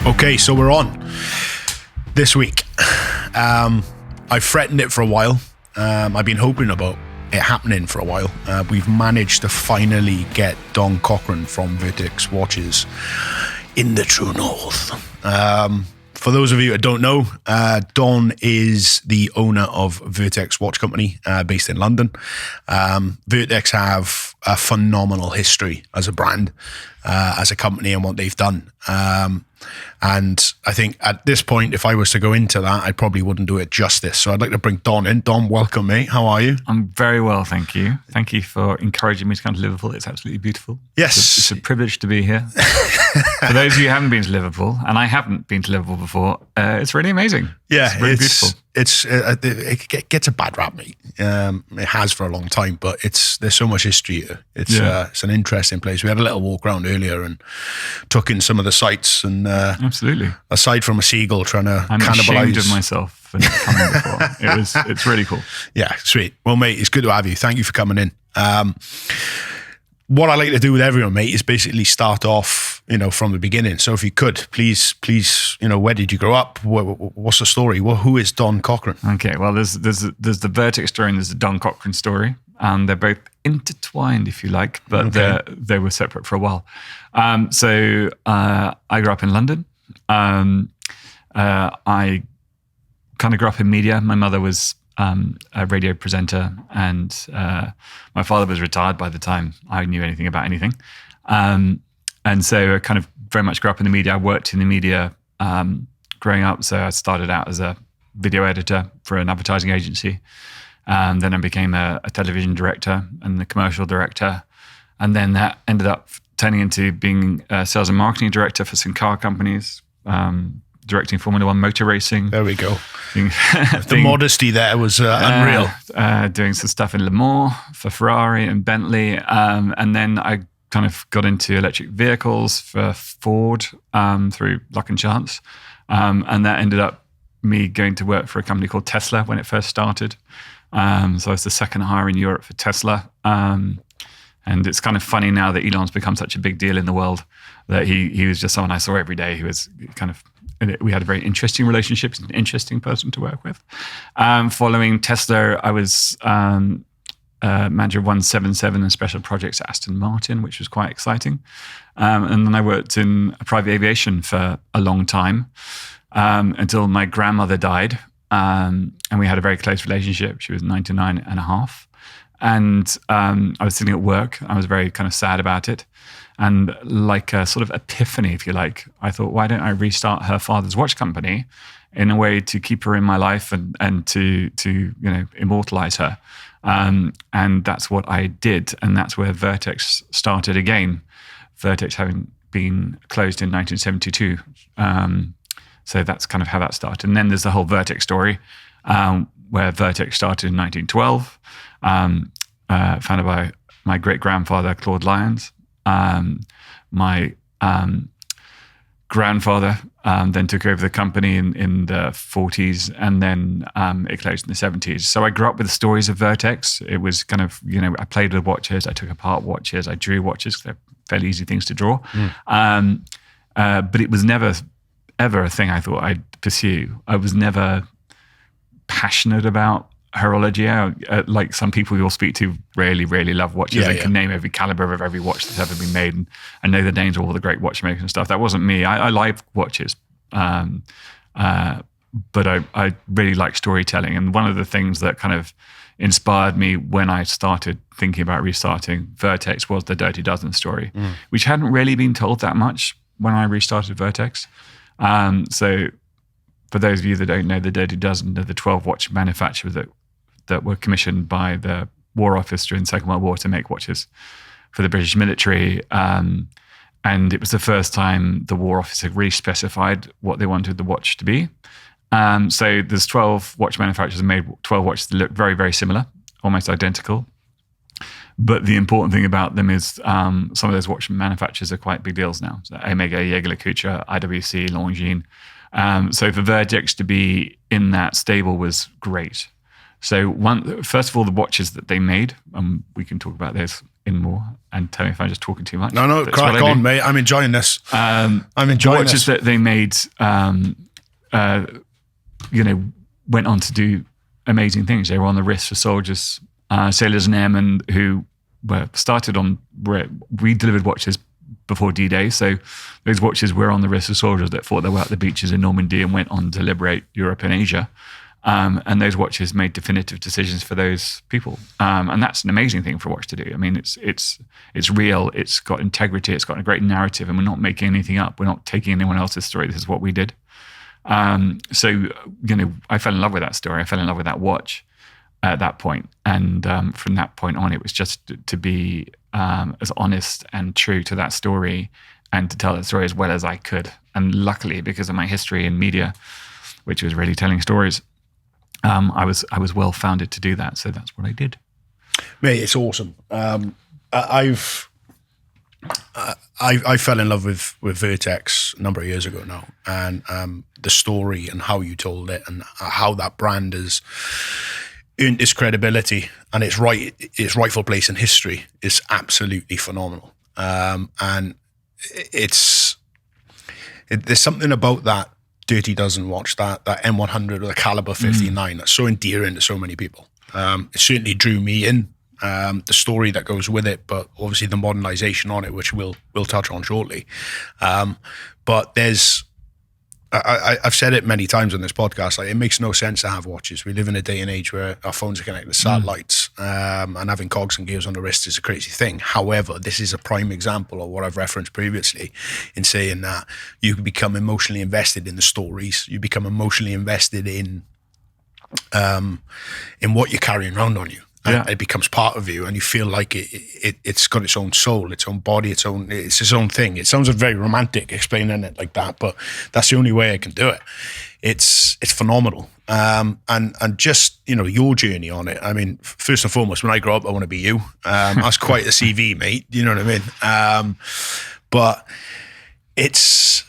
Okay, so we're on this week. I've threatened it for a while. I've been hoping about it happening for a while. We've managed to finally get Don Cochrane from Vertex Watches in the true north. For those of you that don't know, Don is the owner of Vertex Watch Company based in London. Vertex have a phenomenal history as a brand, as a company, and what they've done. And I think at this point, if I was to go into that, I probably wouldn't do it justice. So I'd like to bring Don in. Don, welcome, mate. How are you? I'm very well, thank you. Thank you for encouraging me to come to Liverpool. It's absolutely beautiful. Yes. It's a privilege to be here. For those of you who haven't been to Liverpool, and I haven't been to Liverpool before, it's really amazing. Yeah, it's really beautiful. It gets a bad rap, mate. It has for a long time, but there's so much history here. It's an interesting place. We had a little walk around earlier and took in some of the sights, and absolutely. Aside from a seagull trying to I'm cannibalize. ashamed of myself for not coming before. It's really cool. Yeah, sweet. Well, mate, it's good to have you. Thank you for coming in. What I like to do with everyone, mate, is basically start off, from the beginning. So if you could, please, where did you grow up? What's the story? Who is Don Cochrane? Okay, well, there's the Vertex story and there's the Don Cochrane story, and they're both intertwined, if you like, but they were separate for a while. So I grew up in London. I kind of grew up in media. My mother was a radio presenter, and my father was retired by the time I knew anything about anything. And so I kind of very much grew up in the media. I worked in the media growing up. So I started out as a video editor for an advertising agency. Then I became a television director and the commercial director. And then that ended up turning into being a sales and marketing director for some car companies, directing Formula One motor racing. There we go. The modesty there was unreal. Doing some stuff in Le Mans for Ferrari and Bentley. And then I kind of got into electric vehicles for Ford through luck and chance. And that ended up me going to work for a company called Tesla when it first started. So I was the second hire in Europe for Tesla. And it's kind of funny now that Elon's become such a big deal in the world that he was just someone I saw every day who was kind of, we had a very interesting relationship. He's an interesting person to work with. Following Tesla, I was manager of 177 and special projects at Aston Martin, which was quite exciting. And then I worked in private aviation for a long time until my grandmother died. And we had a very close relationship. She was 99 and a half. And I was sitting at work. I was very kind of sad about it. And like a sort of epiphany, if you like, I thought, why don't I restart her father's watch company in a way to keep her in my life and to immortalize her. And that's what I did. And that's where Vertex started again. Vertex having been closed in 1972. So that's kind of how that started. And then there's the whole Vertex story, where Vertex started in 1912, founded by my great-grandfather, Claude Lyons. My grandfather then took over the company in the 40s, and then it closed in the 70s. So I grew up with the stories of Vertex. It was kind of, I played with watches, I took apart watches, I drew watches. They're fairly easy things to draw. But it was never, ever a thing I thought I'd pursue. I was never passionate about horology. Like some people you'll speak to really love watches and can name every caliber of every watch that's ever been made and know the names of all the great watchmakers and stuff. That wasn't me. I like watches, but I really like storytelling. And one of the things that kind of inspired me when I started thinking about restarting Vertex was the Dirty Dozen story, which hadn't really been told that much when I restarted Vertex. So for those of you that don't know, the Dirty Dozen are the 12 watch manufacturers that were commissioned by the War Office during the Second World War to make watches for the British military. And it was the first time the War Office had really specified what they wanted the watch to be. So there's 12 watch manufacturers that made 12 watches that look very, very similar, almost identical. But the important thing about them is some of those watch manufacturers are quite big deals now. So Omega, Jaeger-LeCoultre, IWC, Longines. So for Vertex to be in that stable was great. So first of all, the watches that they made, we can talk about this in more, and tell me if I'm just talking too much. No, crack on, mate. I'm enjoying this. I'm enjoying the watches this. that they made, went on to do amazing things. They were on the wrists for soldiers, sailors and airmen who were started on, where we delivered watches before D-Day. So those watches were on the wrists of soldiers that fought their way out the beaches in Normandy and went on to liberate Europe and Asia. And those watches made definitive decisions for those people. And that's an amazing thing for a watch to do. I mean, it's real. It's got integrity. It's got a great narrative, and we're not making anything up. We're not taking anyone else's story. This is what we did. So I fell in love with that story. I fell in love with that watch at that point. And from that point on, it was just to be as honest and true to that story and to tell that story as well as I could. And luckily, because of my history in media, which was really telling stories, I was well founded to do that. So that's what I did. Mate, it's awesome. I fell in love with Vertex a number of years ago now, and the story and how you told it and how that brand has earned its credibility and its rightful place in history is absolutely phenomenal. And there's something about that Dirty Dozen watch, that M100 or the Caliber 59 that's so endearing to so many people. It certainly drew me in. The story that goes with it, but obviously the modernization on it, which we'll touch on shortly. But I've said it many times on this podcast, like, it makes no sense to have watches. We live in a day and age where our phones are connected to satellites, and having cogs and gears on the wrist is a crazy thing. However, this is a prime example of what I've referenced previously in saying that you can become emotionally invested in the stories. You become emotionally invested in what you're carrying around on you. And it becomes part of you, and you feel like it's got its own soul, its own body, it's its own thing. It sounds very romantic explaining it like that, but that's the only way I can do it. It's phenomenal. And just, your journey on it. I mean, first and foremost, when I grow up, I want to be you. That's quite a CV, mate. You know what I mean? But it's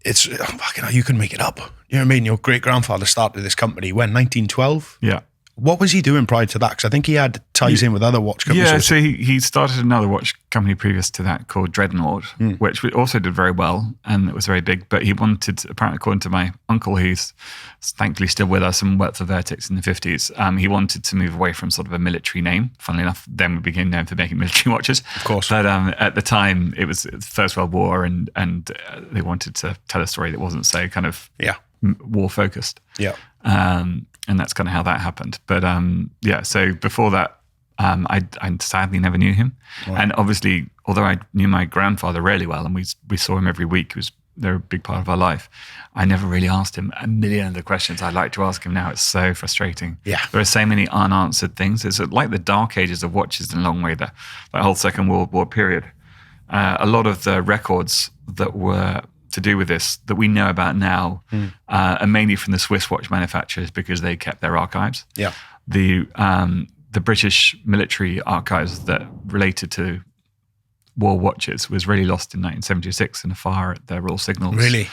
fucking hell, you can make it up. You know what I mean? Your great grandfather started this company when, 1912? Yeah. What was he doing prior to that? Because I think he had ties in with other watch companies. Yeah, so he started another watch company previous to that called Dreadnought, which also did very well, and it was very big. But he wanted, apparently, according to my uncle, who's thankfully still with us and worked for Vertex in the 50s, he wanted to move away from sort of a military name. Funnily enough, then we became known for making military watches. Of course. But at the time, it was the First World War, and they wanted to tell a story that wasn't so kind of war-focused. Yeah. And that's kind of how that happened. But so before that, I sadly never knew him. Right. And obviously, although I knew my grandfather really well, and we saw him every week, they're a big part of our life, I never really asked him a million of the questions I'd like to ask him now. It's so frustrating. Yeah. There are so many unanswered things. It's like the dark ages of watches in a long way, that whole Second World War period. A lot of the records that were to do with this that we know about now are mainly from the Swiss watch manufacturers, because they kept their archives. Yeah. The British military archives that related to war watches was really lost in 1976 in a fire at their Royal Signals. Really?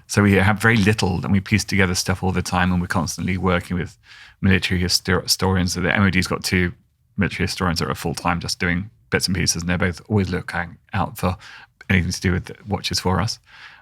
So we have very little, and we piece together stuff all the time, and we're constantly working with military historians. So the MOD's got 2 military historians that are full-time just doing bits and pieces, and they're both always looking out for anything to do with watches for us.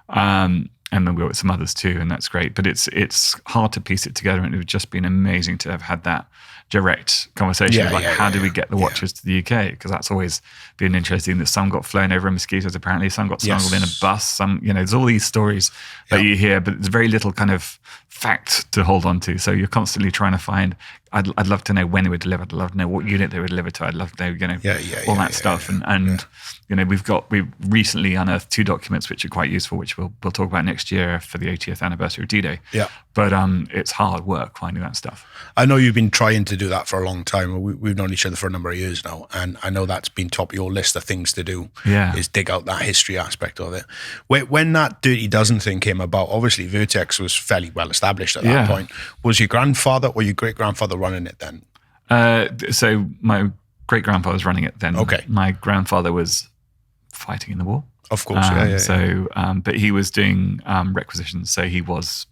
And then we've got some others too, and that's great. But it's hard to piece it together, and it would just been amazing to have had that direct conversation how do we get the watches to the UK? Because that's always been interesting, that some got flown over in mosquitoes, apparently, some got smuggled in a bus, some, there's all these stories that you hear, but there's very little kind of fact to hold on to. So you're constantly trying to find, I'd love to know when they were delivered. I'd love to know what unit they were delivered to. I'd love to know, all that stuff. And we've recently unearthed 2 documents which are quite useful, which we'll talk about next year for the 80th anniversary of D-Day. Yeah. But it's hard work finding that stuff. I know you've been trying to do that for a long time. We've known each other for a number of years now, and I know that's been top of your list of things to do. Yeah. Is dig out that history aspect of it. When that Dirty Dozen thing came about, obviously Vertex was fairly well established at that point. Was your grandfather or your great grandfather running it then? So my great grandfather was running it then. Okay. My grandfather was fighting in the war. Of course, but he was doing requisitions, so he was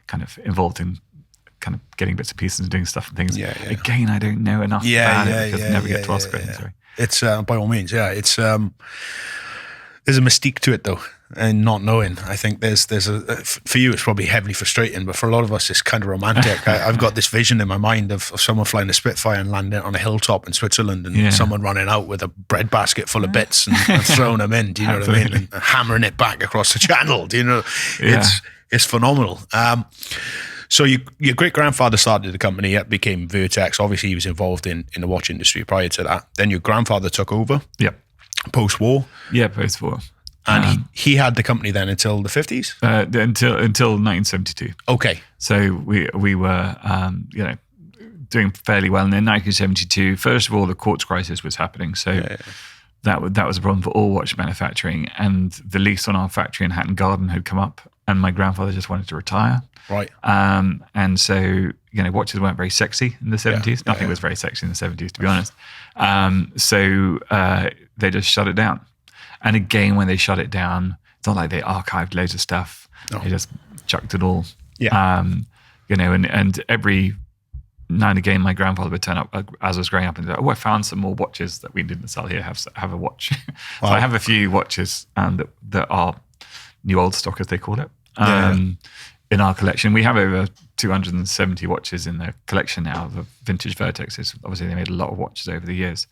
kind of involved in kind of getting bits and pieces and doing stuff and things. Yeah. Again, I don't know enough about it because I never get to ask questions. Yeah. It's by all means, it's there's a mystique to it though, and not knowing. I think there's for you it's probably heavily frustrating, but for a lot of us it's kind of romantic. I've got this vision in my mind of someone flying a Spitfire and landing on a hilltop in Switzerland, and someone running out with a bread basket full of bits and throwing them in. Do you know what I mean? And hammering it back across the channel. Do you know? It's phenomenal. So your great grandfather started the company. It became Vertex. Obviously, he was involved in the watch industry prior to that. Then your grandfather took over. Yep. Post-war. Yeah, post-war. And he had the company then until the 50s? Until 1972. Okay. So we were doing fairly well. And in 1972, first of all, the quartz crisis was happening. So that was a problem for all watch manufacturing. And the lease on our factory in Hatton Garden had come up, and my grandfather just wanted to retire. Right. And so, watches weren't very sexy in the 70s. Nothing was very sexy in the 70s, to be honest. So they just shut it down. And again, when they shut it down, it's not like they archived loads of stuff. No. They just chucked it all. Yeah. And every now and again, my grandfather would turn up as I was growing up and say, I found some more watches that we didn't sell here. Have a watch. Wow. So I have a few watches that are new old stock, as they call it. In our collection. We have over 270 watches in the collection now, the vintage Vertexes. Obviously, they made a lot of watches over the years.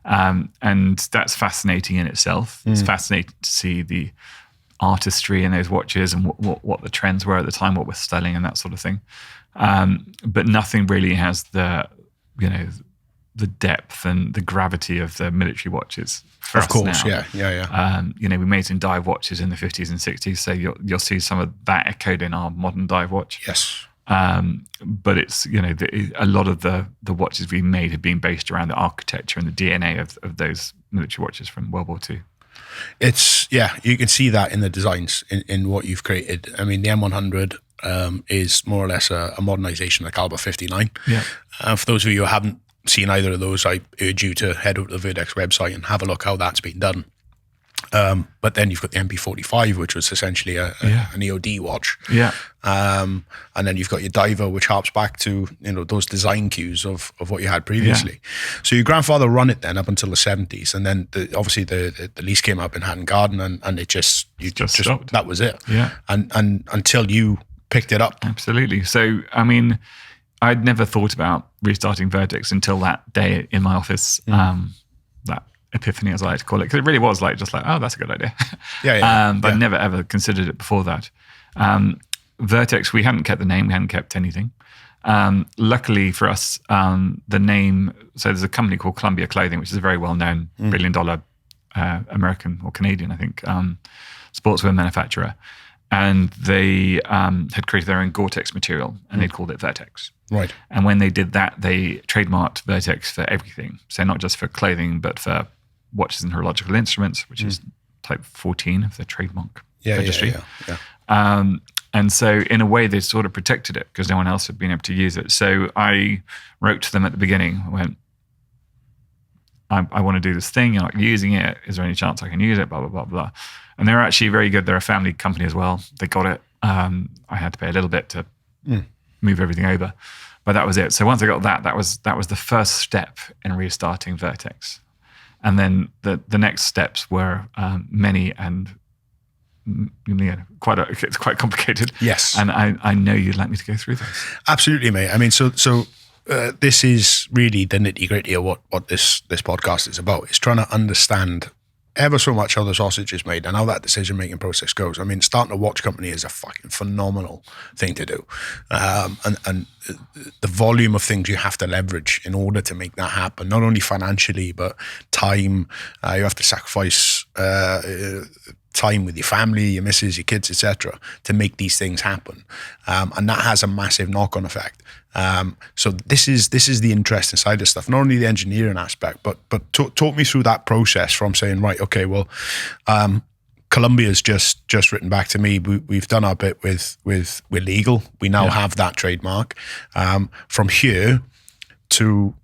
And that's fascinating in itself. It's fascinating to see the artistry in those watches and what the trends were at the time, what was selling and that sort of thing. But nothing really has the depth and the gravity of the military watches for us now. Of course, yeah. We made some dive watches in the 50s and 60s, so you'll see some of that echoed in our modern dive watch. Yes. But it's, a lot of the watches we made have been based around the architecture and the DNA of those military watches from World War II. It's, you can see that in the designs, in what you've created. I mean, the M100 is more or less a modernization of the Caliber 59. Yeah. For those of you who haven't seen either of those, I urge you to head over to the Vertex website and have a look how that's been done. But then you've got the MP45, which was essentially an EOD watch. Yeah. And then you've got your diver, which harps back to those design cues of what you had previously. Yeah. So your grandfather run it then up until the 70s, and then obviously the lease came up in Hatton Garden, and it just stopped. That was it. Yeah. And until you picked it up. Absolutely. So I mean, I'd never thought about restarting Vertex until that day in my office. That epiphany, as I like to call it, because it really was that's a good idea. But I never ever considered it before that. Vertex, we hadn't kept the name, we hadn't kept anything. Luckily for us, the name, so there's a company called Columbia Clothing, which is a very well-known $1 billion American or Canadian, I think, sportswear manufacturer. And they had created their own Gore-Tex material, and they'd called it Vertex. Right. And when they did that, they trademarked Vertex for everything. So not just for clothing, but for watches and horological instruments, which is type 14 of the trademark registry. Yeah. And so in a way, they sort of protected it because no one else had been able to use it. So I wrote to them at the beginning. I went, I want to do this thing. You're not using it. Is there any chance I can use it? Blah, blah, blah, blah. And they're actually very good. They're a family company as well. They got it. I had to pay a little bit to move everything over, but that was it. So once I got that was the first step in restarting Vertex. And then the next steps were many and it's quite complicated. Yes. And I know you'd like me to go through those. Absolutely, mate. I mean, so this is really the nitty gritty of what this podcast is about. It's trying to understand ever so much how the sausage is made and how that decision-making process goes. I mean, starting a watch company is a fucking phenomenal thing to do. And the volume of things you have to leverage in order to make that happen, not only financially, but time. You have to sacrifice time with your family, your missus, your kids, etc., to make these things happen. And that has a massive knock-on effect. So this is the interesting side of stuff, not only the engineering aspect, but talk me through that process from saying, right, okay, well, Columbia's just written back to me. We've done our bit with legal. We now have that trademark. From here to,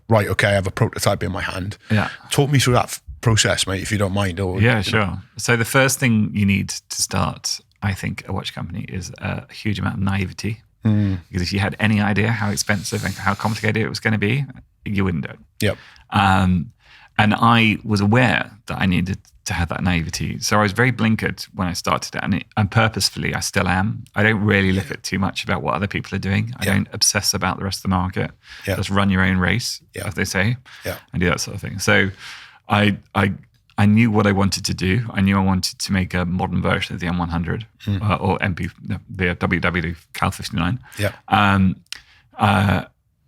right, okay, I have a prototype in my hand. Yeah. Talk me through that process, mate, if you don't mind. Sure. So the first thing you need to start, I think, a watch company is a huge amount of naivety. Because if you had any idea how expensive and how complicated it was going to be, you wouldn't do it. Yep. And I was aware that I needed to have that naivety. So I was very blinkered when I started it. And purposefully, I still am. I don't really look at too much about what other people are doing. I don't obsess about the rest of the market. Just run your own race, as they say, and do that sort of thing. So I knew what I wanted to do. I knew I wanted to make a modern version of the M100 or the WW Cal 59.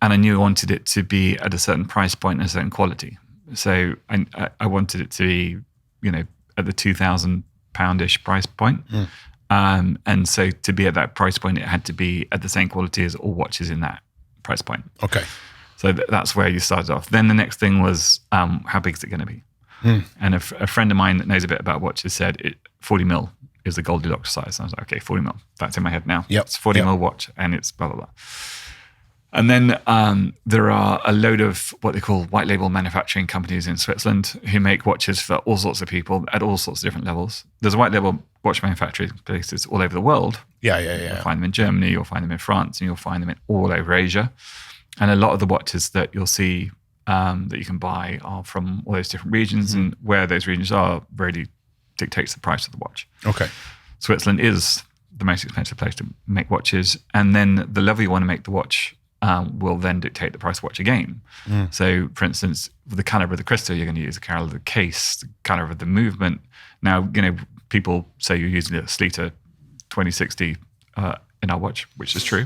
And I knew I wanted it to be at a certain price point and a certain quality. So I wanted it to be, at the £2,000-ish price point. And so to be at that price point, it had to be at the same quality as all watches in that price point. Okay. So that's where you started off. Then the next thing was, how big is it going to be? And a friend of mine that knows a bit about watches said 40 mil is the Goldilocks size. And I was like, okay, 40 mil. That's in my head now. It's 40 mil watch and it's blah, blah, blah. And then there are a load of what they call white label manufacturing companies in Switzerland who make watches for all sorts of people at all sorts of different levels. There's white label watch manufacturing places all over the world. You'll find them in Germany, you'll find them in France, and you'll find them in all over Asia. And a lot of the watches that you'll see that you can buy are from all those different regions, and where those regions are really dictates the price of the watch. Okay. Switzerland is the most expensive place to make watches, and then the level you want to make the watch will then dictate the price of the watch again. So, for instance, the caliber of the crystal you're going to use, the caliber of the case, the caliber of the movement. Now, people say you're using a Sleater 2060 in our watch, which is true.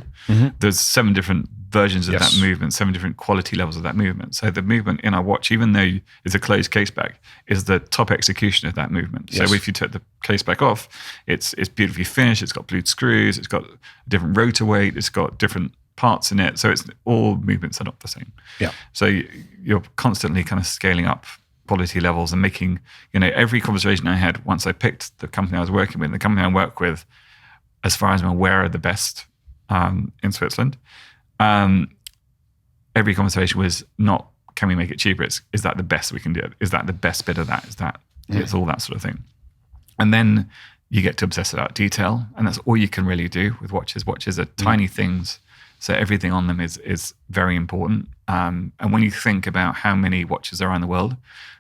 There's 7 different versions of that movement, 7 different quality levels of that movement. So the movement in our watch, even though it's a closed case back, is the top execution of that movement. So if you took the case back off, it's beautifully finished, it's got blued screws, it's got a different rotor weight, it's got different parts in it. So it's all movements are not the same. So you're constantly kind of scaling up quality levels and making, every conversation I had once I picked the company I was working with, the company I work with, as far as I'm aware, are the best in Switzerland. Every conversation was not, can we make it cheaper? It's, is that the best we can do it? Is that the best bit of that? Is that, it's all that sort of thing. And then you get to obsess about detail, and that's all you can really do with watches. Watches are tiny things, so everything on them is very important. And when you think about how many watches there are in the world,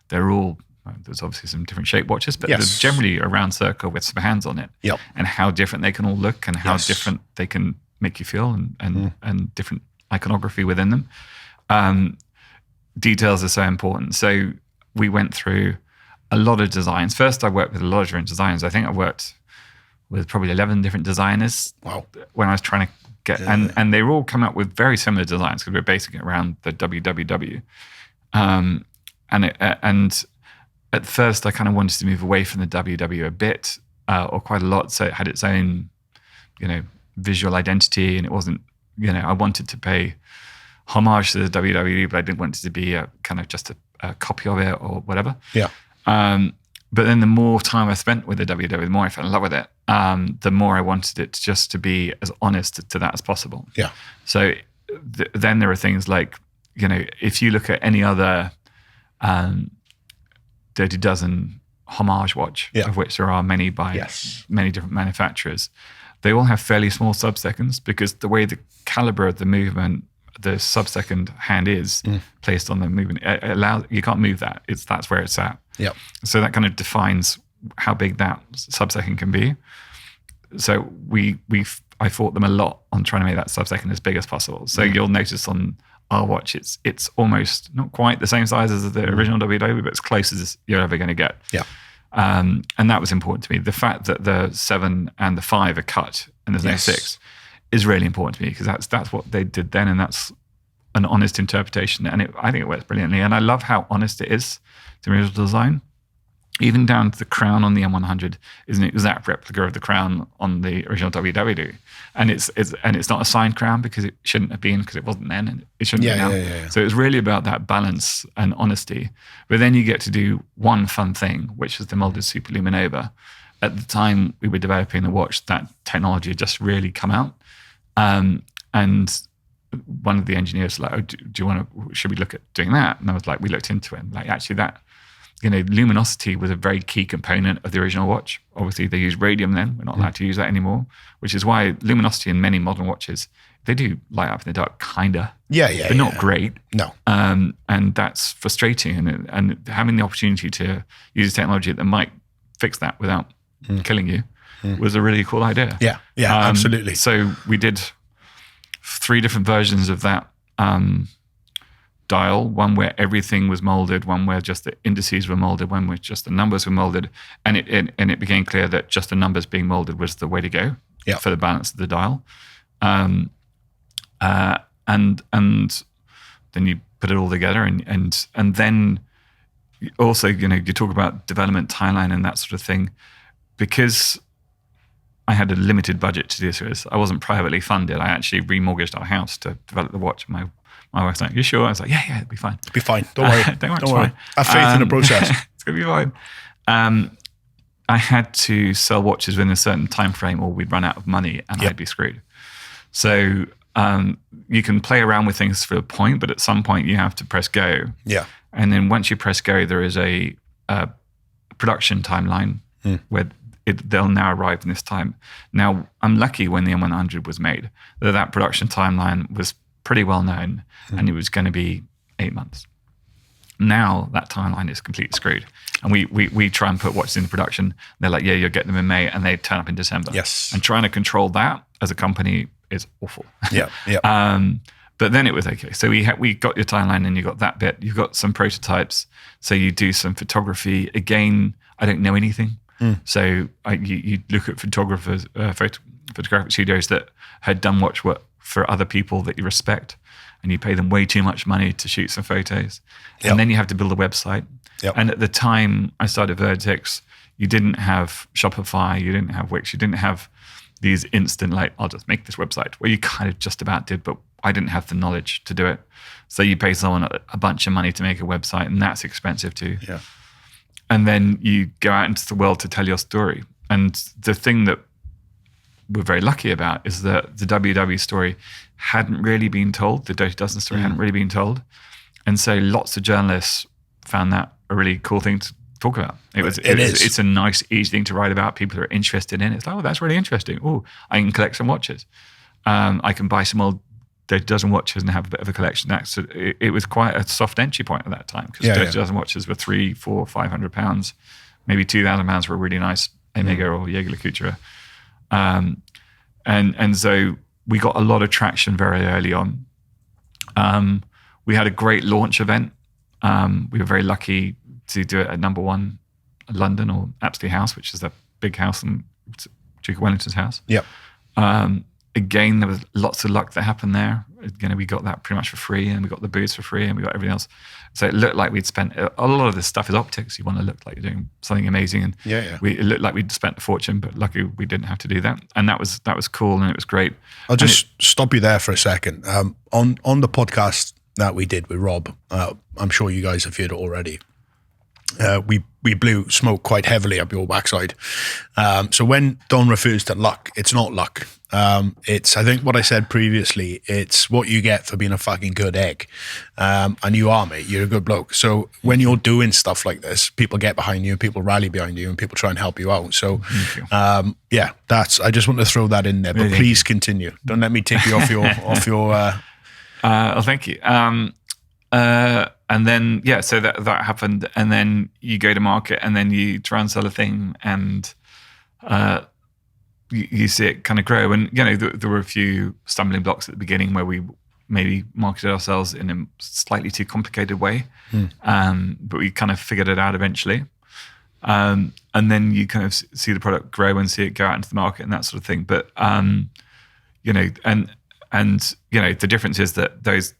they're all, there's obviously some different shaped watches, but there's generally a round circle with some hands on it. And how different they can all look, and how different they can make you feel, and different iconography within them. Details are so important. So we went through a lot of designs. First, I worked with a lot of different designers. I think I worked with probably 11 different designers when I was trying to get, and they were all coming up with very similar designs because we were basing it around the WWW. And at first, I kind of wanted to move away from the WW a bit, or quite a lot. So it had its own, visual identity, and it wasn't, I wanted to pay homage to the WW, but I didn't want it to be a kind of just a copy of it or whatever. But then the more time I spent with the WW, the more I fell in love with it. The more I wanted it just to be as honest to that as possible. So then there are things like, if you look at any other Dirty Dozen homage watch, of which there are many by many different manufacturers, they all have fairly small sub-seconds, because the way the caliber of the movement, the sub-second hand is placed on the movement, it allows, you can't move that. That's where it's at. So that kind of defines how big that sub-second can be. So I fought them a lot on trying to make that sub-second as big as possible. So you'll notice on our watch, it's almost not quite the same size as the original WW, but as close as you're ever going to get. And that was important to me. The fact that the 7 and the 5 are cut and there's no 6 is really important to me, because that's what they did then, and that's an honest interpretation. And I think it works brilliantly. And I love how honest it is to the original design. Even down to the crown on the M100 is an exact replica of the crown on the original WW. And it's not a signed crown, because it shouldn't have been, because it wasn't then, and it shouldn't be now. So it's really about that balance and honesty. But then you get to do one fun thing, which is the molded superluminova. At the time we were developing the watch, that technology had just really come out. And one of the engineers was like, should we look at doing that? And I was like, we looked into it. And like, actually that, luminosity was a very key component of the original watch. Obviously, they used radium then. We're not allowed to use that anymore, which is why luminosity in many modern watches, they do light up in the dark, kind of. Yeah. But not great. No. And that's frustrating. And having the opportunity to use technology that might fix that without killing you was a really cool idea. Yeah, absolutely. So we did 3 different versions of that dial, one where everything was molded, one where just the indices were molded, one where just the numbers were molded, and it became clear that just the numbers being molded was the way to go for the balance of the dial. And then you put it all together, and then also you talk about development timeline and that sort of thing, because I had a limited budget to do this. I wasn't privately funded. I actually remortgaged our house to develop the watch. My wife's like, "You sure?" I was like, "Yeah, it'll be fine. It'll be fine. Don't worry. Don't worry. Have faith in the process. It's gonna be fine." I had to sell watches within a certain time frame, or we'd run out of money, and I'd be screwed. So you can play around with things for a point, but at some point you have to press go. Yeah. And then once you press go, there is a production timeline where they'll now arrive in this time. Now, I'm lucky when the M100 was made, that production timeline was pretty well known, and it was going to be 8 months. Now that timeline is completely screwed. And we try and put watches into production. They're like, yeah, you'll get them in May, and they turn up in December. Yes. And trying to control that as a company is awful. Yeah. But then it was okay. So we got your timeline, and you got that bit. You've got some prototypes. So you do some photography. Again, I don't know anything. So you look at photographers, photographic studios that had done watch work for other people that you respect, and you pay them way too much money to shoot some photos. And then you have to build a website. And at the time I started Vertex, you didn't have Shopify, you didn't have Wix, you didn't have these instant, like, I'll just make this website. Well, you kind of just about did, but I didn't have the knowledge to do it. So you pay someone a bunch of money to make a website, and that's expensive too. Yeah. And then you go out into the world to tell your story. And the thing that we're very lucky about is that the WW story hadn't really been told. The Dirty Dozen story hadn't really been told. And so lots of journalists found that a really cool thing to talk about. It's a nice, easy thing to write about. People are interested in it. It's like, oh, that's really interesting. Oh, I can collect some watches. I can buy some old Dirty Dozen watches and have a bit of a collection. It was quite a soft entry point at that time, because Dirty Dozen watches were £300, £400, £500, maybe £2,000 for a really nice Omega or Jaeger-LeCoultre. And so we got a lot of traction very early on. We had a great launch event. We were very lucky to do it at number 1 London, or Apsley House, which is a big house, and Duke of Wellington's house. Yep. Again, there was lots of luck that happened there. Again, we got that pretty much for free, and we got the booths for free, and we got everything else. So it looked like we'd spent a lot of this stuff is optics. You want to look like you're doing something amazing, and it looked like we'd spent a fortune, but luckily we didn't have to do that, and that was cool, and it was great. I'll just stop you there for a second. On the podcast that we did with Rob, I'm sure you guys have heard it already. We blew smoke quite heavily up your backside. So when Don refers to luck, it's not luck. It's, I think what I said previously, it's what you get for being a fucking good egg. And you are, mate. You're a good bloke. So when you're doing stuff like this, people get behind you, people rally behind you, and people try and help you out. So I just want to throw that in there, but please continue. Don't let me take you off your thank you. And then, so that happened. And then you go to market, and then you try and sell a thing, and you see it kind of grow. And, there were a few stumbling blocks at the beginning where we maybe marketed ourselves in a slightly too complicated way. But we kind of figured it out eventually. And then you kind of see the product grow and see it go out into the market and that sort of thing. But, the difference is that those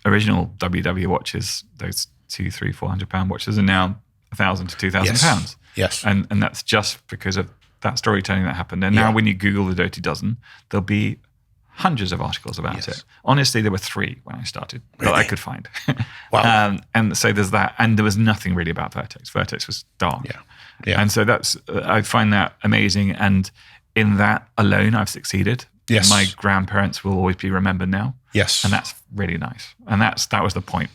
original WW watches, those £200, £300, £400 watches, are now £1,000 to £2,000. Yes. And that's just because of that storytelling that happened. And now when you Google the Dirty Dozen, there'll be hundreds of articles about it. Honestly, there were 3 when I started that I could find. Wow. And so there's that. And there was nothing really about Vertex. Vertex was dark. Yeah. And so I find that amazing. And in that alone, I've succeeded. Yes. My grandparents will always be remembered now. Yes. And that's really nice. And that was the point.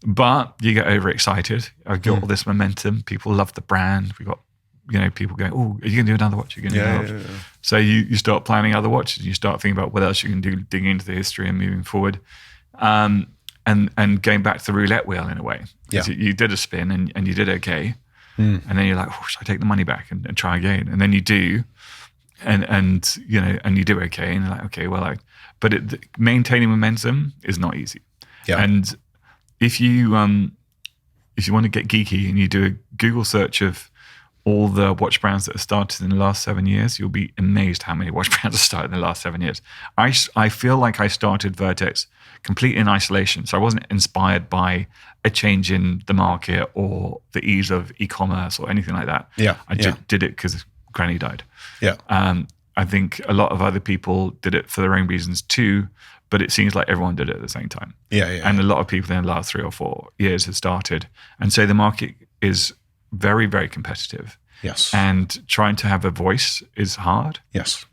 But you get overexcited. I've got all this momentum. People love the brand. We got, people going, oh, are you going to do another watch? You're going to do another watch. So you start planning other watches. You start thinking about what else you can do, digging into the history and moving forward. And going back to the roulette wheel in a way. Yeah. You did a spin and you did okay. And then you're like, oh, should I take the money back and try again? And then you do. And you do okay. And you're like, okay, well, but maintaining momentum is not easy. Yeah. And if you want to get geeky and you do a Google search of all the watch brands that have started in the last 7 years, you'll be amazed how many watch brands have started in the last 7 years. I feel like I started Vertex completely in isolation. So I wasn't inspired by a change in the market or the ease of e-commerce or anything like that. Yeah. I did it because Granny died. Yeah. I think a lot of other people did it for their own reasons too, but it seems like everyone did it at the same time. Yeah. And a lot of people in the last 3 or 4 years have started. And so the market is very, very competitive. Yes. And trying to have a voice is hard. Yes.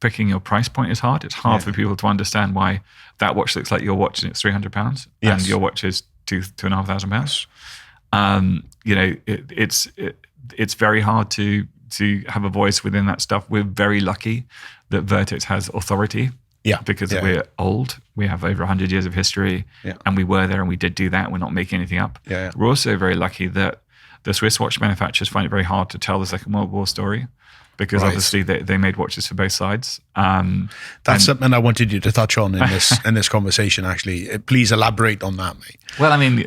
Picking your price point is hard. It's hard for people to understand why that watch looks like your watch and it's £300 and your watch is £2,500. It's very hard to have a voice within that stuff. We're very lucky that Vertex has authority. Yeah, because we're old. We have over 100 years of history, and we were there and we did do that. We're not making anything up. We're also very lucky that the Swiss watch manufacturers find it very hard to tell the Second World War story, because obviously they made watches for both sides. That's something I wanted you to touch on in this conversation. Actually, please elaborate on that, mate. Well, I mean,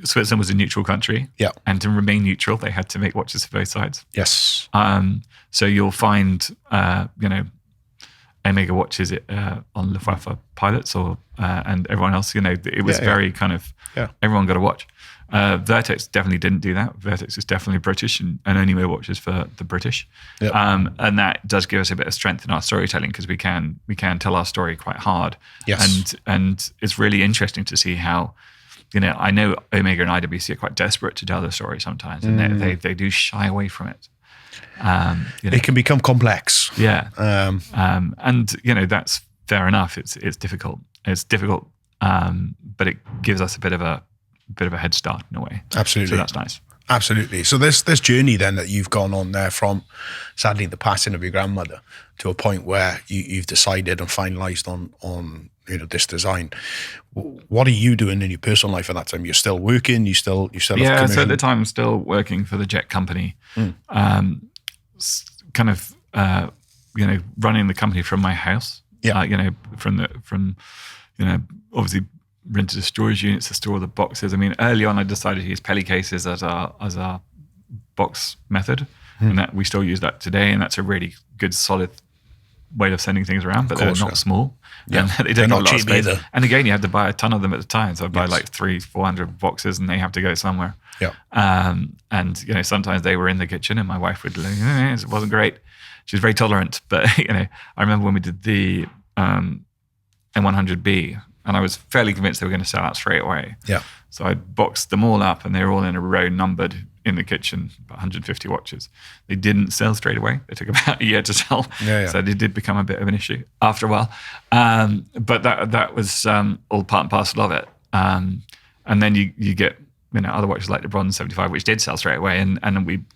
Switzerland was a neutral country, and to remain neutral, they had to make watches for both sides. Yes. So you'll find, Omega watches on Luftwaffe pilots and everyone else. It was very kind of everyone got a watch. Vertex definitely didn't do that. Vertex is definitely British and only made watches for the British. And that does give us a bit of strength in our storytelling, because we can tell our story quite hard. Yes. And it's really interesting to see how, I know Omega and IWC are quite desperate to tell the story sometimes, and they do shy away from it. It can become complex. And that's fair enough. It's difficult. But it gives us a bit of a head start in a way. Absolutely. So that's nice. Absolutely. So this journey then that you've gone on there, from sadly the passing of your grandmother to a point where you've decided and finalized on this design. What are you doing in your personal life at that time? You're still working. You still have commission? So at the time I'm still working for the jet company. Running the company from my house. Obviously rented a storage unit to store the boxes. I mean, early on I decided to use Pelly cases as our box method, and that we still use that today, and that's a really good solid way of sending things around, but they're not small. And they don't have a lot of space. Either. And again, you had to buy a ton of them at the time. So I'd buy like 300-400 boxes, and they have to go somewhere. And sometimes they were in the kitchen, and my wife would like, it wasn't great. She was very tolerant, but I remember when we did the M100B, and I was fairly convinced they were going to sell out straight away. So I boxed them all up, and they were all in a row, numbered in the kitchen, about 150 watches. They didn't sell straight away. They took about a year to sell. So it did become a bit of an issue after a while. But that was all part and parcel of it. And then you get other watches like the Bronze 75, which did sell straight away, and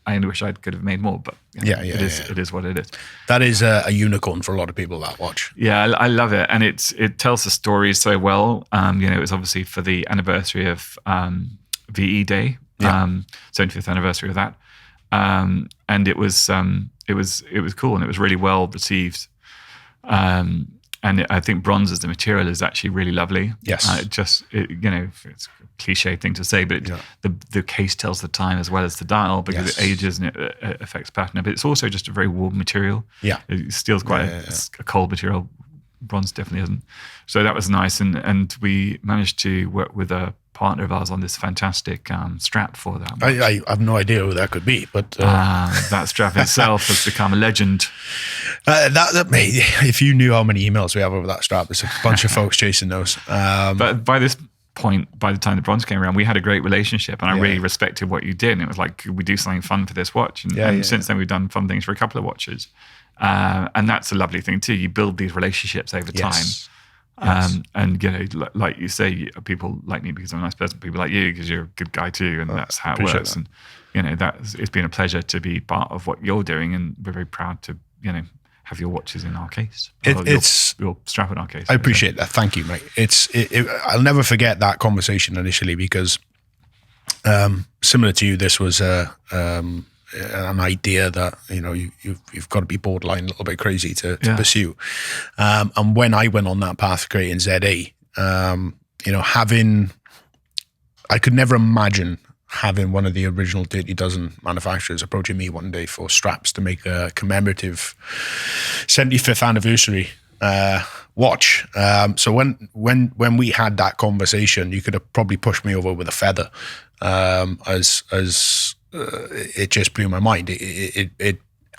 I wish I could have made more, but it is what it is. That is a unicorn for a lot of people, that watch. I love it, and it tells the story so well. It was obviously for the anniversary of VE Day, 75th anniversary of that, and it was cool, and it was really well received. And I think bronze as the material is actually really lovely. Yes. It's a cliche thing to say, but the case tells the time as well as the dial, because it ages and it affects patina. But it's also just a very warm material. Steel's quite a cold material. Bronze definitely isn't. So that was nice. And we managed to work with a partner of ours on this fantastic strap for that. I have no idea who that could be, but that strap itself has become a legend. Mate, if you knew how many emails we have over that strap, there's a bunch of folks chasing those. But by this point, by the time the bronze came around, we had a great relationship, and I really respected what you did. And it was like, could we do something fun for this watch? And since then, we've done fun things for a couple of watches. And that's a lovely thing too. You build these relationships over time. And like you say, people like me because I'm a nice person. People like you because you're a good guy too, and that's how it works. That. And it's been a pleasure to be part of what you're doing, and we're very proud to have your watches in our case. Your strap in our case. I appreciate that. Thank you, mate. I'll never forget that conversation initially because, similar to you, this was an idea that you've got to be borderline a little bit crazy to pursue. And when I went on that path creating Z.A, I could never imagine having one of the original Dirty Dozen manufacturers approaching me one day for straps to make a commemorative 75th anniversary watch. So when we had that conversation, you could have probably pushed me over with a feather, as it just blew my mind.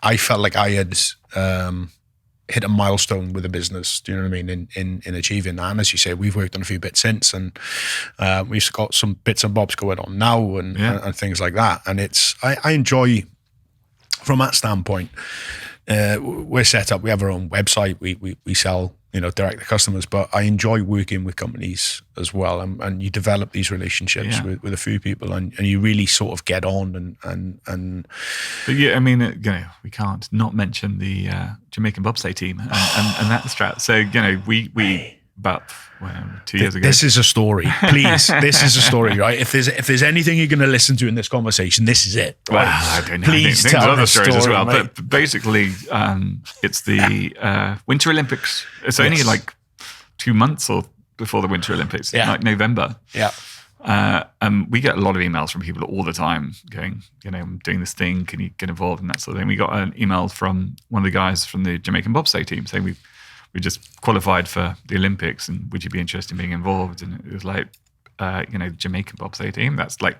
I felt like I had hit a milestone with the business. Do you know what I mean? In achieving that, and as you say, we've worked on a few bits since, and we've got some bits and bobs going on now, and things like that. And I enjoy from that standpoint. We're set up. We have our own website. We sell direct to customers, but I enjoy working with companies as well, and you develop these relationships with a few people, and you really sort of get on and. But yeah, I mean, we can't not mention the Jamaican Bobsled team and that strat. So we about 2 years ago. This is a story, please. This is a story, right? If there's anything you're going to listen to in this conversation, this is it. Right? Well, I don't know. Please I think tell other stories story, as well. mate. But basically, it's the Winter Olympics. It's only like 2 months before the Winter Olympics, like November. Yeah. We get a lot of emails from people all the time going, I'm doing this thing. Can you get involved in that sort of thing? We got an email from one of the guys from the Jamaican Bobsled team saying we just qualified for the Olympics, and would you be interested in being involved? And it was like, the Jamaican Bobsled team, that's like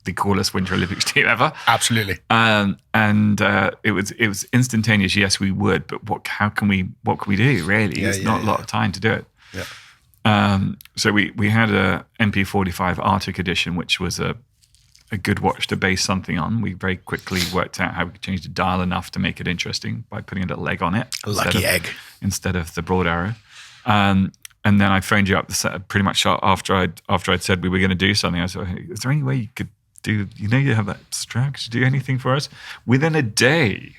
the coolest Winter Olympics team ever. Absolutely. And it was instantaneous. Yes, we would, but what can we do really? There's not a lot of time to do it. Yeah. So we had a MP45 Arctic edition, which was a good watch to base something on. We very quickly worked out how we could change the dial enough to make it interesting by putting a little egg on it. A lucky egg. Instead of the broad arrow. And then I phoned you up pretty much after I'd said we were going to do something. I said, hey, is there any way you could do, you have that strap, could you do anything for us? Within a day,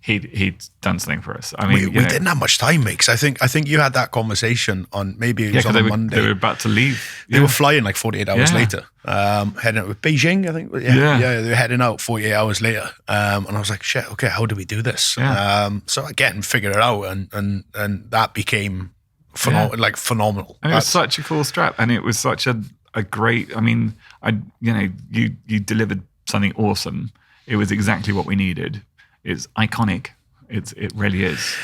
he'd done something for us. I mean, we didn't have much time, mate. 'Cause I think you had that conversation on maybe it was on a Monday. They were about to leave. They were flying like 48 hours later, heading out with Beijing, I think. They were heading out 48 hours later. And I was like, shit, okay, how do we do this? Yeah. So again, figure it out, and that became phenomenal. And it was such a cool strap, and it was such a great. I mean, you delivered something awesome. It was exactly what we needed. It's iconic. It really is.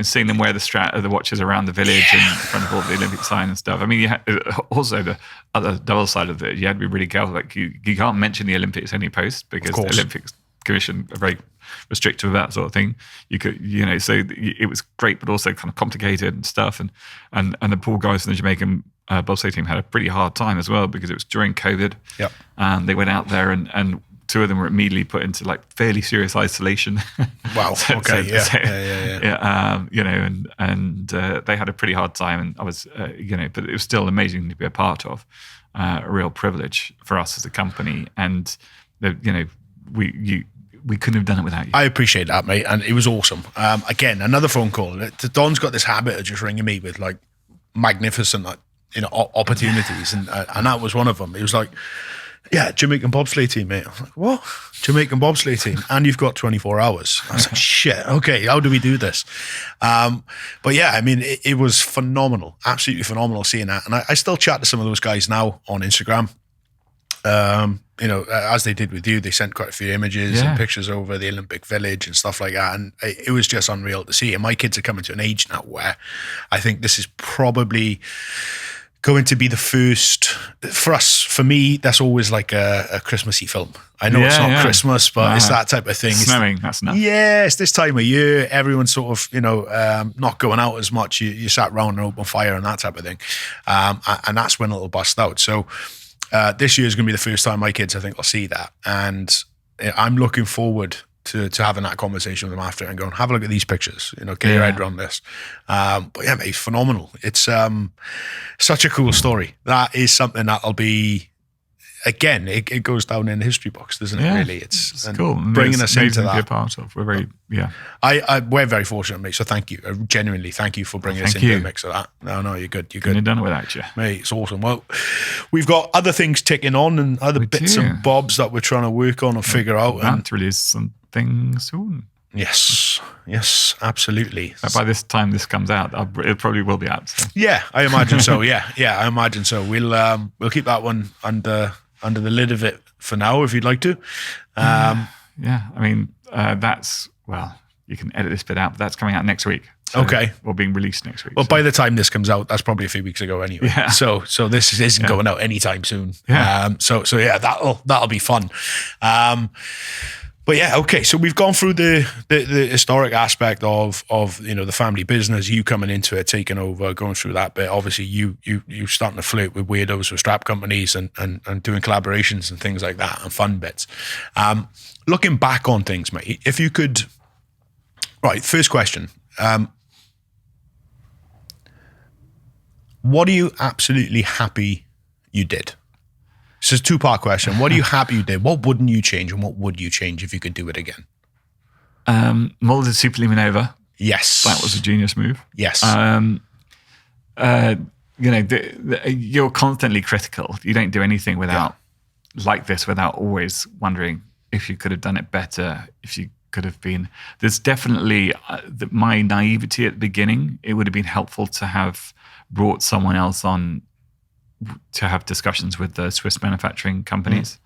Seeing them wear the watches around the village in front of all the Olympic sign and stuff. I mean, you had, also the other double side of it. You had to be really careful. Like you can't mention the Olympics any post because the Olympics Commission are very restrictive of that sort of thing. You could, so it was great, but also kind of complicated and stuff. And the poor guys from the Jamaican bobsleigh team had a pretty hard time as well because it was during COVID. Yep. And they went out there and two of them were immediately put into like fairly serious isolation. Wow. Okay. They had a pretty hard time, and I was, but it was still amazing to be a part of. A real privilege for us as a company, and we couldn't have done it without you. I appreciate that, mate, and it was awesome. Again, another phone call. Don's got this habit of just ringing me with like magnificent, opportunities, and that was one of them. It was like, yeah, Jamaican bobsleigh team, mate. I was like, what? Jamaican bobsleigh team, and you've got 24 hours. I was like, shit. Okay, how do we do this? But yeah, I mean, it was phenomenal, absolutely phenomenal seeing that, and I still chat to some of those guys now on Instagram. As they did with you, they sent quite a few images and pictures over the Olympic Village and stuff like that. And it was just unreal to see. And my kids are coming to an age now where I think this is probably going to be the first, for me, that's always like a Christmassy film. I know it's not Christmas, but it's that type of thing. Snowing, that's enough. Yeah, it's this time of year. Everyone's sort of, not going out as much. You sat around an open fire and that type of thing. And that's when it'll bust out. So, this year is going to be the first time my kids, I think, will see that. And I'm looking forward to having that conversation with them after and going, have a look at these pictures, get your head around this. But yeah, mate, phenomenal. It's such a cool story. That is something that'll be, again, it goes down in the history books, doesn't it? Really, it's cool. Bringing us into that. To be a part of. We're very, we're very fortunate, mate. So thank you. Genuinely, thank you for bringing us into the mix of that. No, you're good. You're good. Couldn't have done it without you, mate. It's awesome. Well, we've got other things ticking on and other bits and bobs that we're trying to work on and figure out. And to release something soon. Yes, absolutely. By this time this comes out, it probably will be out. So. Yeah, I imagine so. Yeah, I imagine so. We'll keep that one under the lid of it for now, if you'd like to. I mean, that's, well, you can edit this bit out, but that's coming out next week. So, okay. Or being released next week. Well, by the time this comes out, that's probably a few weeks ago anyway. Yeah. So this isn't going out anytime soon. Yeah. So yeah, that'll be fun. But yeah, okay. So we've gone through the historic aspect of the family business, you coming into it, taking over, going through that bit. Obviously, you starting to flirt with weirdos with strap companies and doing collaborations and things like that and fun bits. Looking back on things, mate, if you could, right? First question: what are you absolutely happy you did? So it's a two-part question. What are you happy you did? What wouldn't you change, and what would you change if you could do it again? Molded Superluminova. Yes. That was a genius move. Yes. You're constantly critical. You don't do anything without always wondering if you could have done it better, if you could have been. There's definitely my naivety at the beginning. It would have been helpful to have brought someone else on to have discussions with the Swiss manufacturing companies,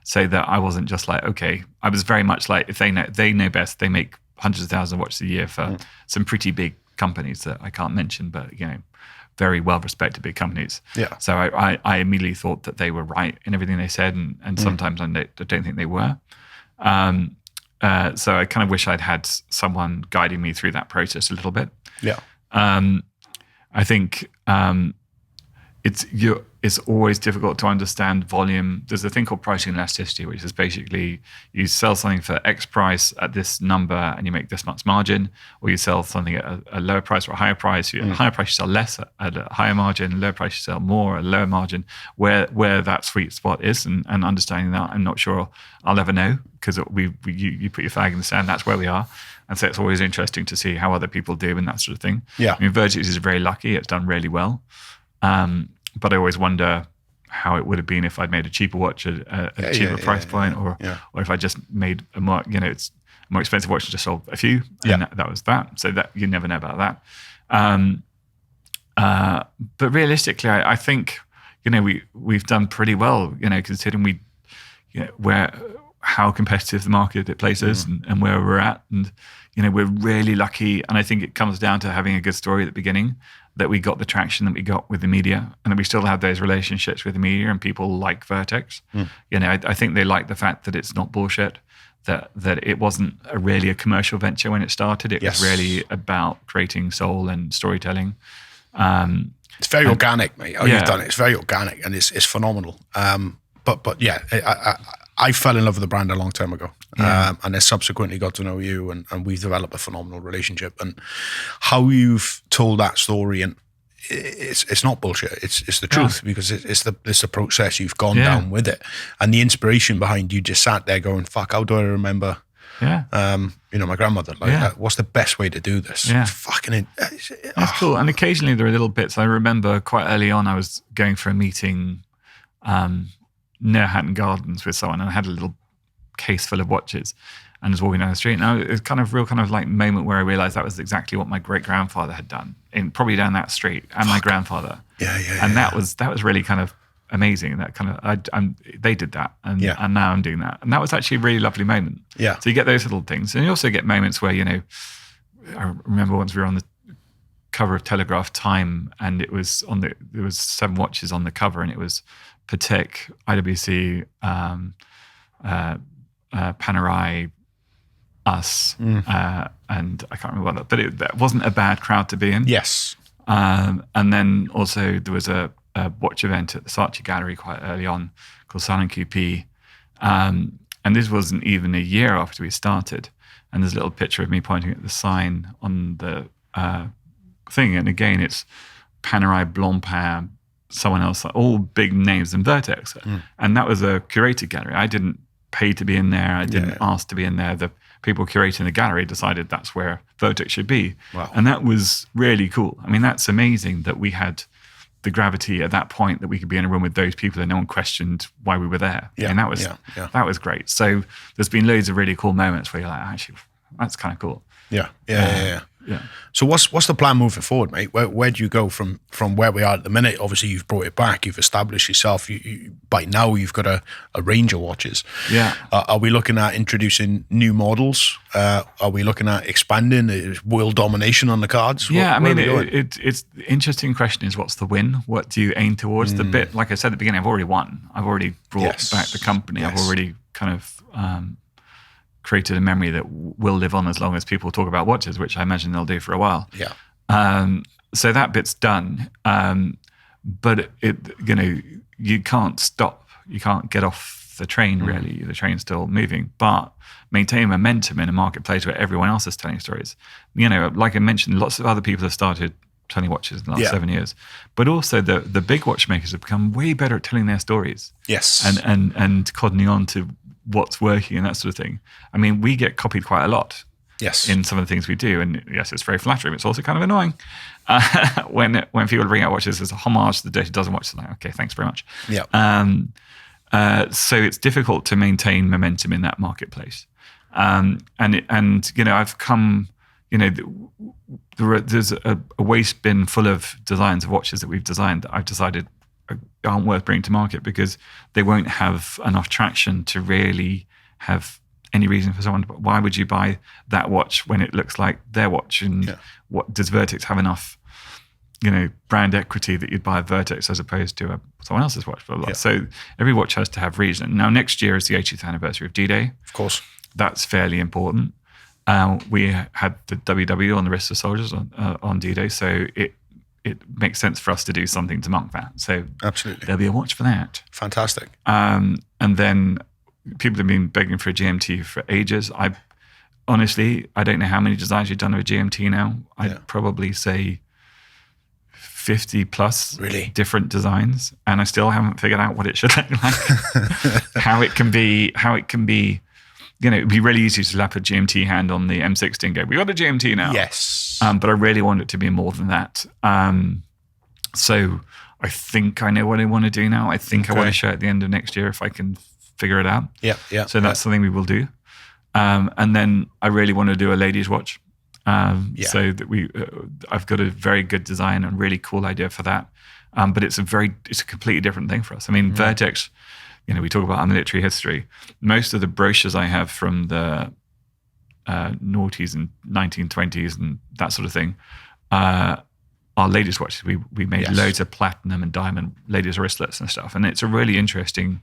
so that I wasn't just like, okay, I was very much like, if they know best, they make hundreds of thousands of watches a year for some pretty big companies that I can't mention, but very well respected big companies. Yeah. So I immediately thought that they were right in everything they said, and sometimes I don't think they were. So I kind of wish I'd had someone guiding me through that process a little bit. Yeah. I think it's always difficult to understand volume. There's a thing called pricing elasticity, which is basically you sell something for X price at this number and you make this much margin, or you sell something at a lower price or a higher price. At a higher price, you sell less at a higher margin, lower price, you sell more at a lower margin. Where that sweet spot is, and understanding that, I'm not sure I'll ever know, because you put your flag in the sand, that's where we are. And so it's always interesting to see how other people do and that sort of thing. Yeah. I mean, Vertex is very lucky. It's done really well. But I always wonder how it would have been if I'd made a cheaper watch at a cheaper price point, or if I just made a more, it's a more expensive watch and just sold a few, and that was that. So that you never know about that. But realistically, I think we've done pretty well, considering how competitive the marketplace is and where we're at, and we're really lucky. And I think it comes down to having a good story at the beginning, that we got the traction that we got with the media, and that we still have those relationships with the media and people like Vertex. I think they like the fact that it's not bullshit, that it wasn't really a commercial venture when it started. It was really about creating soul and storytelling. It's very organic, mate. You've done it. It's very organic, and it's phenomenal. But yeah, I fell in love with the brand a long time ago, and I subsequently got to know you, and we've developed a phenomenal relationship. And how you've told that story, and it's not bullshit. It's the truth, because it's the process you've gone down with it, and the inspiration behind you. Just sat there going, "Fuck, how do I remember?" My grandmother. What's the best way to do this? Yeah. It's fucking. That's cool. And occasionally there are little bits. I remember quite early on, I was going for a meeting near Hatton Gardens with someone, and I had a little case full of watches, and was walking down the street. And it was kind of like moment where I realized that was exactly what my great grandfather had done, probably down that street, and my grandfather. And that was really kind of amazing. That kind of they did that, and now I'm doing that, and that was actually a really lovely moment. So you get those little things, and you also get moments where I remember once we were on the cover of Telegraph Time, and there was 7 watches on the cover, and it was Patek, IWC, Panerai, us, and I can't remember what but that wasn't a bad crowd to be in. Yes. And then also there was a watch event at the Saatchi Gallery quite early on called Silent QP, and And this wasn't even a year after we started. And there's a little picture of me pointing at the sign on the thing. And again, it's Panerai, Blancpain, someone else, all big names, and Vertex. And that was a curated gallery. I didn't pay to be in there. I didn't ask to be in there. The people curating the gallery decided that's where Vertex should be. Wow. And that was really cool. I mean, that's amazing that we had the gravity at that point that we could be in a room with those people and no one questioned why we were there. Yeah. And that was great. So there's been loads of really cool moments where you're like, actually, that's kind of cool. Yeah. So what's the plan moving forward, mate? Where do you go from where we are at the minute? Obviously, you've brought it back. You've established yourself. By now, you've got a range of watches. Yeah. Are we looking at introducing new models? Are we looking at expanding? Is world domination on the cards? Yeah, it's the interesting question is what's the win? What do you aim towards? The bit, like I said at the beginning, I've already won. I've already brought back the company. Yes. I've already kind of created a memory that will live on as long as people talk about watches, which I imagine they'll do for a while. Yeah. So that bit's done. But you can't stop. You can't get off the train, really. The train's still moving. But maintain momentum in a marketplace where everyone else is telling stories. Like I mentioned, lots of other people have started selling watches in the last 7 years. But also the big watchmakers have become way better at telling their stories. Yes. And cottoning on to what's working and that sort of thing. I mean, we get copied quite a lot. Yes. In some of the things we do, and yes, it's very flattering. But it's also kind of annoying when people bring out watches as a homage to the Dirty Dozen watches. Like, okay, thanks very much. Yeah. So it's difficult to maintain momentum in that marketplace. And I've come. There's a waste bin full of designs of watches that we've designed that I've decided aren't worth bringing to market because they won't have enough traction to really have any reason for someone to. Why would you buy that watch when it looks like their watch? And what does Vertex have enough, brand equity that you'd buy a Vertex as opposed to someone else's watch? Blah, blah. Yeah. So every watch has to have reason. Now next year is the 80th anniversary of D-Day. Of course, that's fairly important. We had the WW on the wrists of soldiers on D-Day, so it makes sense for us to do something to mark that. So absolutely, there'll be a watch for that. Fantastic. And then people have been begging for a GMT for ages. I don't know how many designs you've done of a GMT now. I'd probably say 50 plus different designs, and I still haven't figured out what it should look like. how it can be. It'd be really easy to slap a GMT hand on the M60 and go, we got a GMT now. Yes. But I really want it to be more than that. So I think I know what I want to do now. I think I want to show it at the end of next year if I can figure it out. Yeah. So that's something we will do. And then I really want to do a ladies' watch. So that I've got a very good design and really cool idea for that. But it's a completely different thing for us. I mean, Vertex, we talk about our military history. Most of the brochures I have from the noughties and 1920s and that sort of thing are ladies' watches. We made loads of platinum and diamond ladies' wristlets and stuff, and it's a really interesting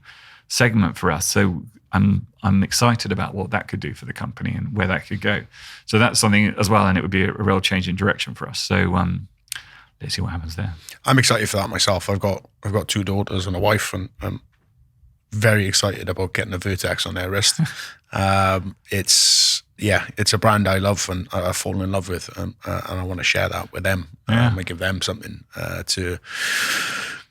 segment for us. So I'm excited about what that could do for the company and where that could go. So that's something as well, and it would be a real change in direction for us. So let's see what happens there. I'm excited for that myself. I've got 2 daughters and a wife, and I'm very excited about getting a Vertex on their wrist. It's a brand I love and I've fallen in love with, and I want to share that with them. And give them something to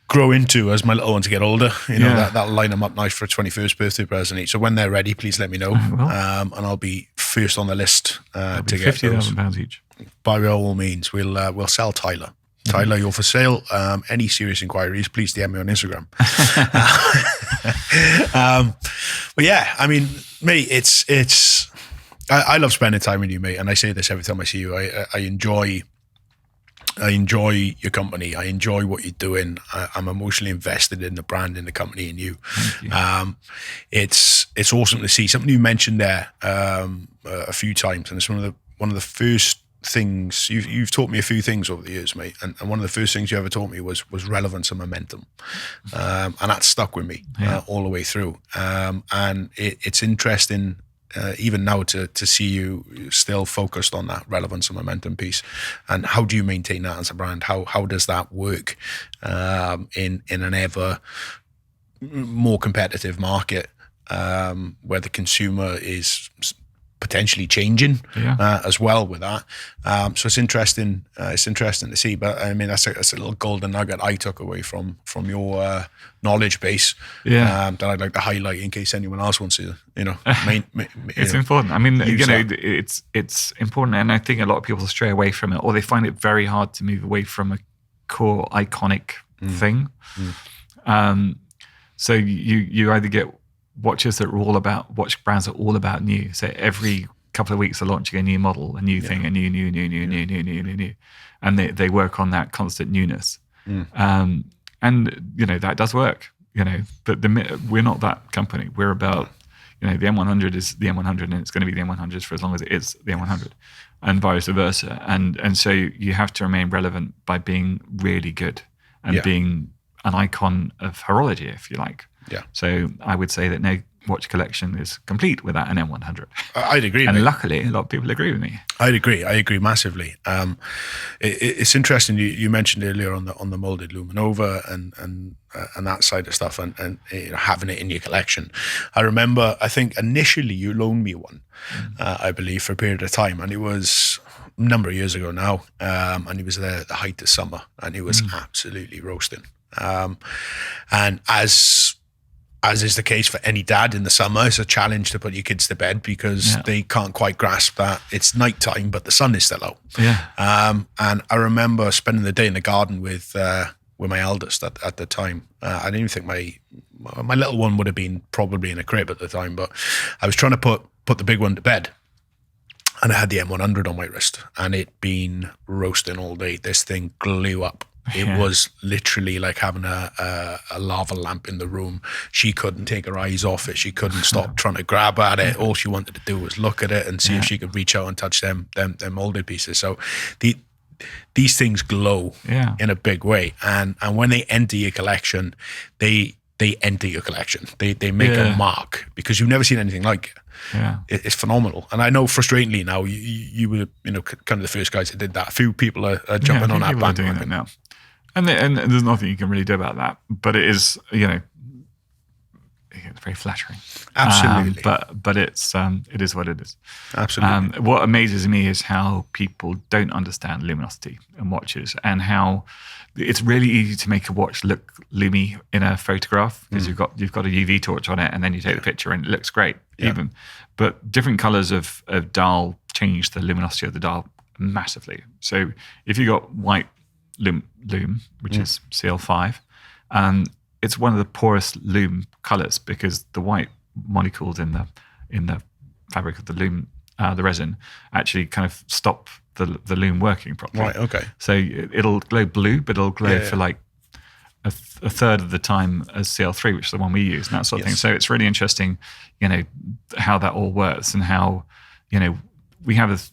grow into as my little ones get older. That'll line them up nice for a 21st birthday present each. So when they're ready, please let me know, and I'll be first on the list to get those. £50,000 each. By all means, we'll sell Tyler. Tyler, you're for sale. Any serious inquiries, please DM me on Instagram. But yeah, I mean, mate, I love spending time with you, mate. And I say this every time I see you. I enjoy your company. I enjoy what you're doing. I'm emotionally invested in the brand, in the company, and you. It's awesome to see something you mentioned there a few times, and it's one of the first things you've taught me a few things over the years, mate, and one of the first things you ever taught me was relevance and momentum, and that stuck with me all the way through, and it's interesting even now to see you still focused on that relevance and momentum piece. And how do you maintain that as a brand? How does that work in an ever more competitive market? where the consumer is potentially changing as well with that. So it's interesting. It's interesting to see. But I mean, that's a little golden nugget I took away from your knowledge base. That I'd like to highlight in case anyone else wants to. It's important. I mean, it's important, and I think a lot of people stray away from it, or they find it very hard to move away from a core iconic thing. So you either get watches that are all about, watch brands are all about new. So every couple of weeks they're launching a new model, a new thing, a new. And they work on that constant newness. And, that does work, but we're not that company. We're about, the M100 is the M100 and it's going to be the M100 for as long as it is the M100 and vice versa. And so you have to remain relevant by being really good and being an icon of horology, if you like. Yeah. So I would say that no watch collection is complete without an M100. I'd agree. And luckily, a lot of people agree with me. I'd agree. I agree massively. It's interesting. You mentioned earlier on the molded Luminova and that side of stuff and having it in your collection. I remember. I think initially you loaned me one, I believe, for a period of time, and it was a number of years ago now. And it was there at the height of summer, and it was absolutely roasting. And as is the case for any dad in the summer, it's a challenge to put your kids to bed because they can't quite grasp that it's nighttime, but the sun is still out. And I remember spending the day in the garden with my eldest at the time. I didn't even think my little one would have been probably in a crib at the time, but I was trying to put the big one to bed. And I had the M100 on my wrist, and it'd been roasting all day. This thing blew up. It was literally like having a lava lamp in the room. She couldn't take her eyes off it. She couldn't stop trying to grab at it. All she wanted to do was look at it and see if she could reach out and touch them molded pieces. So these things glow in a big way. And when they enter your collection, they enter your collection. They make a mark because you've never seen anything like it. It's phenomenal. And I know frustratingly now you were kind of the first guys that did that. A few people are jumping on that bandwagon now. And there's nothing you can really do about that. But it is, it's very flattering. Absolutely. But it is what it is. Absolutely. What amazes me is how people don't understand luminosity in watches, and how it's really easy to make a watch look loomy in a photograph because you've got a UV torch on it, and then you take the picture and it looks great. But different colors of dial change the luminosity of the dial massively. So if you got white lume, which is CL5, it's one of the poorest lume colors because the white molecules in the fabric of the lume, the resin, actually kind of stop the lume working properly. Right. Okay. So it'll glow blue, but it'll glow for like a third of the time as CL3, which is the one we use, and that sort of thing. So it's really interesting, how that all works, and how we have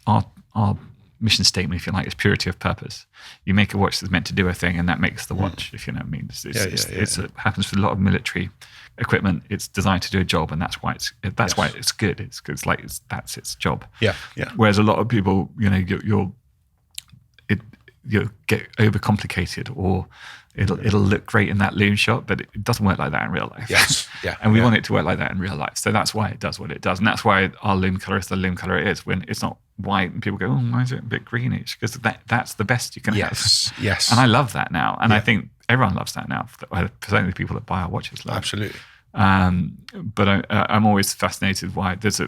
our mission statement, if you like, is purity of purpose. You make a watch that's meant to do a thing, and that makes the watch, if you know what I mean. It happens with a lot of military equipment. It's designed to do a job, and that's why it's good. It's like that's its job. Whereas a lot of people, you get overcomplicated, or it'll look great in that lume shot, but it doesn't work like that in real life. And we want it to work like that in real life. So that's why it does what it does, and that's why our lume color is the lume color it is. When it's not white, and people go, "Oh, why is it a bit greenish?" Because that's the best you can have. Yes. And I love that now, and I think everyone loves that now. Certainly the people that buy our watches love. Absolutely. But I'm always fascinated why there's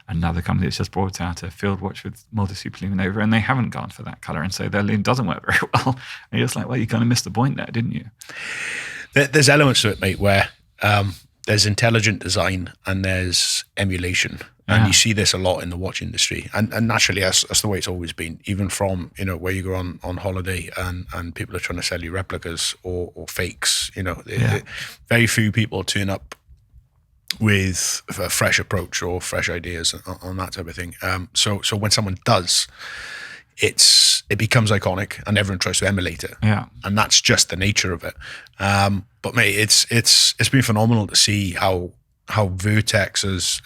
another company that's just brought out a field watch with molded superluminova, and they haven't gone for that color, and so their lume doesn't work very well. And you're just like, well, you kind of missed the point there, didn't you? There's elements to it, mate, where there's intelligent design and there's emulation. And you see this a lot in the watch industry. And naturally, that's the way it's always been, even from, where you go on holiday and people are trying to sell you replicas or fakes. Very few people turn up with a fresh approach or fresh ideas on that type of thing. So when someone does, it becomes iconic and everyone tries to emulate it. And that's just the nature of it. But mate, it's been phenomenal to see how Vertex has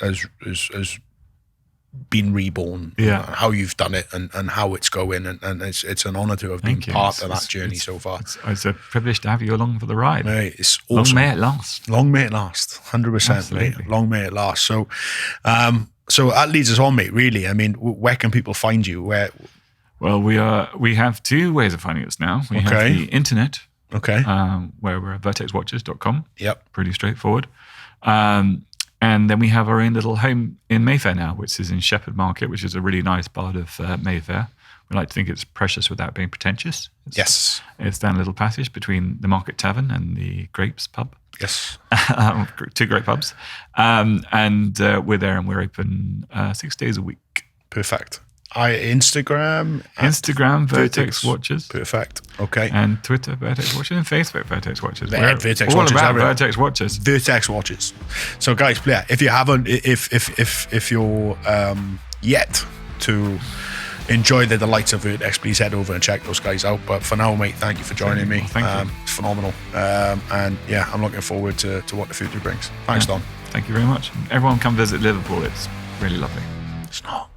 been reborn, how you've done it, and how it's going, and it's an honor to have been part of that journey so far. It's a privilege to have you along for the ride. Mate, it's awesome. Long may it last. Long may it last. 100%, mate. Long may it last. So, so that leads us on, mate. Really, I mean, where can people find you? Well, we have two ways of finding us now. We have the internet. Okay. Where we're at vertexwatches.com. Yep. Pretty straightforward. And then we have our own little home in Mayfair now, which is in Shepherd Market, which is a really nice part of Mayfair. We like to think it's precious without being pretentious. It's down a little passage between the Market Tavern and the Grapes pub. Yes. Two great pubs. And we're there, and we're open 6 days a week. Perfect. Instagram, Vertex Watches. Perfect. Okay. And Twitter, Vertex Watches, and Facebook, Vertex Watches. Vertex all Watches, about Vertex Watches. Vertex Watches. So, guys, if you haven't, if you're yet to enjoy the delights of Vertex, please head over and check those guys out. But for now, mate, thank you for joining me. Thank you. It's phenomenal. And yeah, I'm looking forward to what the future brings. Thanks, Don. Thank you very much. Everyone come visit Liverpool. It's really lovely. It's not.